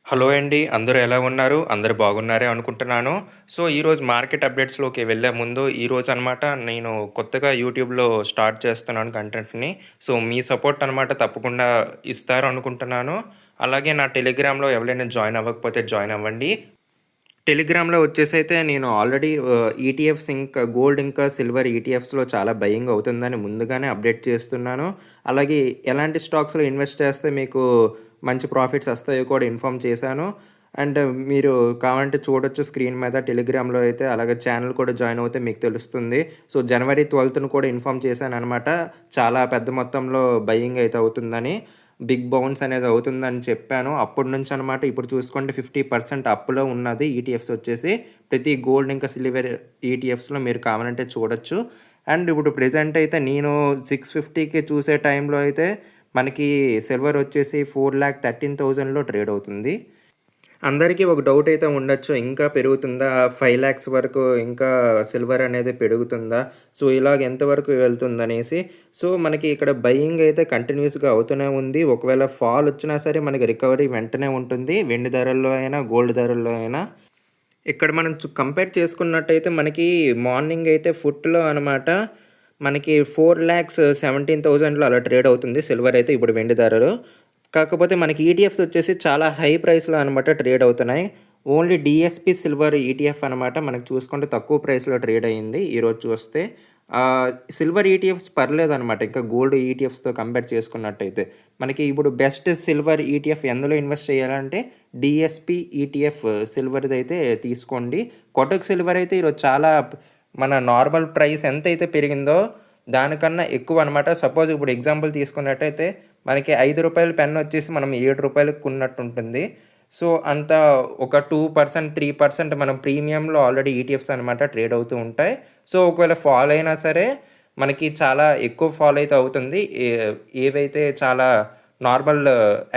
Hello అండి. అందరూ ఎలా ఉన్నారు? అందరూ బాగున్నారే అనుకుంటున్నాను. సో, ఈరోజు మార్కెట్ అప్డేట్స్‌లోకి వెళ్ళే ముందు ఈరోజనమాట నేను కొత్తగా యూట్యూబ్‌లో స్టార్ట్ చేస్తున్నాను కంటెంట్‌ని. సో, మీ సపోర్ట్ అనమాట తప్పకుండా ఇస్తారు అనుకుంటున్నాను. అలాగే నా టెలిగ్రామ్‌లో ఎవరైనా జాయిన్ అవ్వకపోతే జాయిన్ అవ్వండి. టెలిగ్రామ్‌లో వచ్చేసైతే నేను ఆల్రెడీ ఈటీఎఫ్స్ ఇంకా గోల్డ్ ఇంకా సిల్వర్ ఈటీఎఫ్స్‌లో చాలా బయింగ్ అవుతుందని ముందుగానే అప్డేట్ చేస్తున్నాను. అలాగే ఎలాంటి స్టాక్స్‌లో ఇన్వెస్ట్ చేస్తే మీకు మంచి ప్రాఫిట్స్ వస్తాయో కూడా ఇన్ఫార్మ్ చేశాను. అండ్ మీరు కావాలంటే చూడొచ్చు స్క్రీన్ మీద టెలిగ్రామ్‌లో అయితే. అలాగే ఛానల్ కూడా జాయిన్ అవుతే మీకు తెలుస్తుంది. సో, జనవరి 12న కూడా ఇన్ఫార్మ్ చేశాననమాట. చాలా పెద్ద మొత్తంలో బయింగ్ అయితే అవుతుందని. బిగ్ బౌన్స్ అనేది అవుతుందని చెప్పాను. అప్పటి నుంచి అనమాట ఇప్పుడు చూసుకుంటే 50% అప్‌లో ఉన్నది ఈటీఎఫ్స్ వచ్చేసి. ప్రతి గోల్డ్ ఇంకా సిల్వర్ ఈటీఎఫ్స్‌లో మీరు కావాలంటే చూడొచ్చు. అండ్ ఇప్పుడు ప్రెజెంట్ అయితే నేను 650కి చూసే టైంలో అయితే మనకి సిల్వర్ వచ్చేసి 4,13,000లో ట్రేడ్ అవుతుంది. అందరికీ ఒక డౌట్ అయితే ఉండొచ్చు. ఇంకా పెరుగుతుందా? 5,00,000 వరకు ఇంకా సిల్వర్ అనేది పెరుగుతుందా? సో, ఇలాగ ఎంతవరకు వెళ్తుందనేసి. సో, మనకి ఇక్కడ బయింగ్ అయితే కంటిన్యూస్‌గా అవుతూనే ఉంది. ఒకవేళ ఫాల్ వచ్చినా సరే మనకి రికవరీ వెంటనే ఉంటుంది. వెండి ధరల్లో అయినా, గోల్డ్ ధరల్లో అయినా. ఇక్కడ మనం కంపేర్ చేసుకున్నట్టయితే మనకి మార్నింగ్ అయితే ఫుట్‌లో అనమాట మనకి 4,17,000లో అలా ట్రేడ్ అవుతుంది సిల్వర్ అయితే ఇప్పుడు వెండి ధరలు. కాకపోతే మనకి ఈటీఎఫ్స్ వచ్చేసి చాలా హై ప్రైస్‌లో అనమాట ట్రేడ్ అవుతున్నాయి. ఓన్లీ డీఎస్‌పీ సిల్వర్ ఈటీఎఫ్ అనమాట మనకు చూసుకుంటే తక్కువ ప్రైస్‌లో ట్రేడ్ అయింది ఈరోజు చూస్తే. సిల్వర్ ఈటీఎఫ్స్ పర్లేదనమాట. ఇంకా గోల్డ్ ఈటీఎఫ్స్‌తో కంపేర్ చేసుకున్నట్టయితే. మనకి ఇప్పుడు బెస్ట్ సిల్వర్ ఈటీఎఫ్ ఎందులో ఇన్వెస్ట్ చేయాలంటే డీఎస్‌పీ ఈటీఎఫ్ సిల్వర్‌దైతే తీసుకోండి. కోటక్ సిల్వర్ అయితే ఈరోజు చాలా మన నార్మల్ ప్రైస్ ఎంతైతే పెరిగిందో దానికన్నా ఎక్కువ అనమాట. సపోజ్ ఇప్పుడు ఎగ్జాంపుల్ తీసుకున్నట్టయితే మనకి రూ. 5 పెన్ వచ్చేసి మనం రూ. 7కి కొన్నట్టుంటుంది. సో, అంత ఒక 2%, 3% మనం ప్రీమియంలో ఆల్రెడీ ఈటీఎఫ్స్ అనమాట ట్రేడ్ అవుతూ ఉంటాయి. సో, ఒకవేళ ఫాల్ అయినా సరే మనకి చాలా ఎక్కువ ఫాల్ అయితే అవుతుంది. ఏవైతే చాలా నార్మల్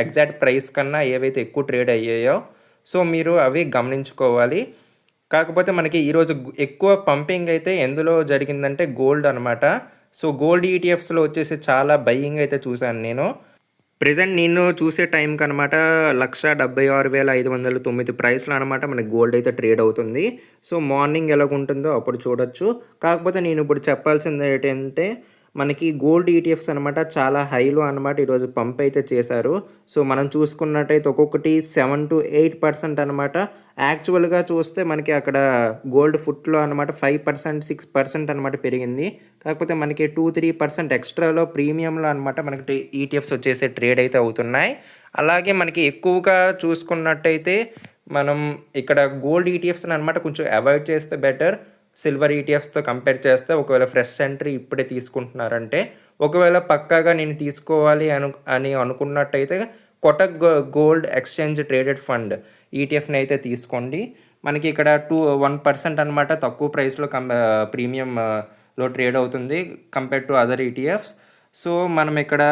ఎగ్జాక్ట్ ప్రైస్ కన్నా ఏవైతే ఎక్కువ ట్రేడ్ అయ్యాయో సో, మీరు అవి గమనించుకోవాలి. కాకపోతే మనకి ఈరోజు ఎక్కువ పంపింగ్ అయితే ఎందులో జరిగిందంటే గోల్డ్ అనమాట. సో, గోల్డ్ ఈటీఎఫ్స్‌లో వచ్చేసి చాలా బయింగ్ అయితే చూశాను నేను. ప్రెజెంట్ నేను చూసే టైంకనమాట 1,76,509 ప్రైస్‌లో అనమాట మనకి గోల్డ్ అయితే ట్రేడ్ అవుతుంది. సో, మార్నింగ్ ఎలాగుంటుందో అప్పుడు చూడొచ్చు. కాకపోతే నేనిప్పుడు చెప్పాల్సింది ఏంటంటే, మనకి గోల్డ్ ఈటీఎఫ్స్ అనమాట చాలా హైలో అనమాట ఈరోజు పంప్ అయితే చేశారు. సో, మనం చూసుకున్నట్టయితే ఒక్కొక్కటి 7-8% అనమాట. యాక్చువల్‌గా చూస్తే మనకి అక్కడ గోల్డ్ ఫుట్లో అనమాట 5%, 6% అనమాట పెరిగింది. కాకపోతే మనకి 2-3% ఎక్స్ట్రాలో ప్రీమియంలో అనమాట మనకి ఈటీఎఫ్స్ వచ్చేసి ట్రేడ్ అయితే అవుతున్నాయి. అలాగే మనకి ఎక్కువగా చూసుకున్నట్టయితే మనం ఇక్కడ గోల్డ్ ఈటీఎఫ్స్‌ని అనమాట కొంచెం అవాయిడ్ చేస్తే బెటర్. సిల్వర్ ఈటీఎఫ్స్‌తో కంపేర్ చేస్తే ఒకవేళ ఫ్రెష్ ఎంట్రీ ఇప్పుడే తీసుకుంటున్నారంటే, ఒకవేళ పక్కాగా నేను తీసుకోవాలి అని అనుకున్నట్టయితే Kotak gold exchange traded fund ఈటీఎఫ్‌ని అయితే తీసుకోండి. మనకి ఇక్కడ 1% అనమాట తక్కువ ప్రైస్‌లో ప్రీమియంలో ట్రేడ్ అవుతుంది compare to other ETFs. So, మనం ఇక్కడ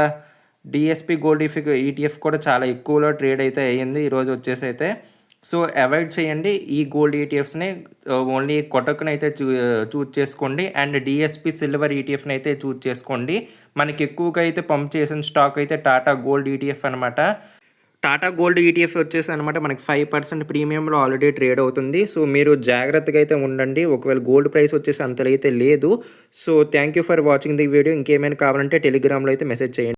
డీఎస్‌పీ గోల్డ్ ఈటీఎఫ్ కూడా చాలా ఎక్కువలో ట్రేడ్ అయితే అయ్యింది ఈరోజు వచ్చేసైతే. సో, అవాయిడ్ చేయండి. ఈ గోల్డ్ ఈటీఎఫ్స్‌ని ఓన్లీ కోటక్‌నైతే చూజ్ చేసుకోండి. అండ్ డీఎస్‌పీ సిల్వర్ ఈటీఎఫ్‌నైతే చూజ్ చేసుకోండి. మనకి ఎక్కువగా అయితే పంప్ చేసిన స్టాక్ అయితే టాటా గోల్డ్ ఈటీఎఫ్ అనమాట. టాటా గోల్డ్ ఈటీఎఫ్ వచ్చేసి అనమాట మనకి 5% ప్రీమియంలో ఆల్రెడీ ట్రేడ్ అవుతుంది. సో, మీరు జాగ్రత్తగా అయితే ఉండండి. ఒకవేళ గోల్డ్ ప్రైస్ వచ్చేసి అంతలో అయితే లేదు. So, thank you for watching the video. ఇంకేమైనా కావాలంటే టెలిగ్రామ్‌లో అయితే మెసేజ్ చేయండి.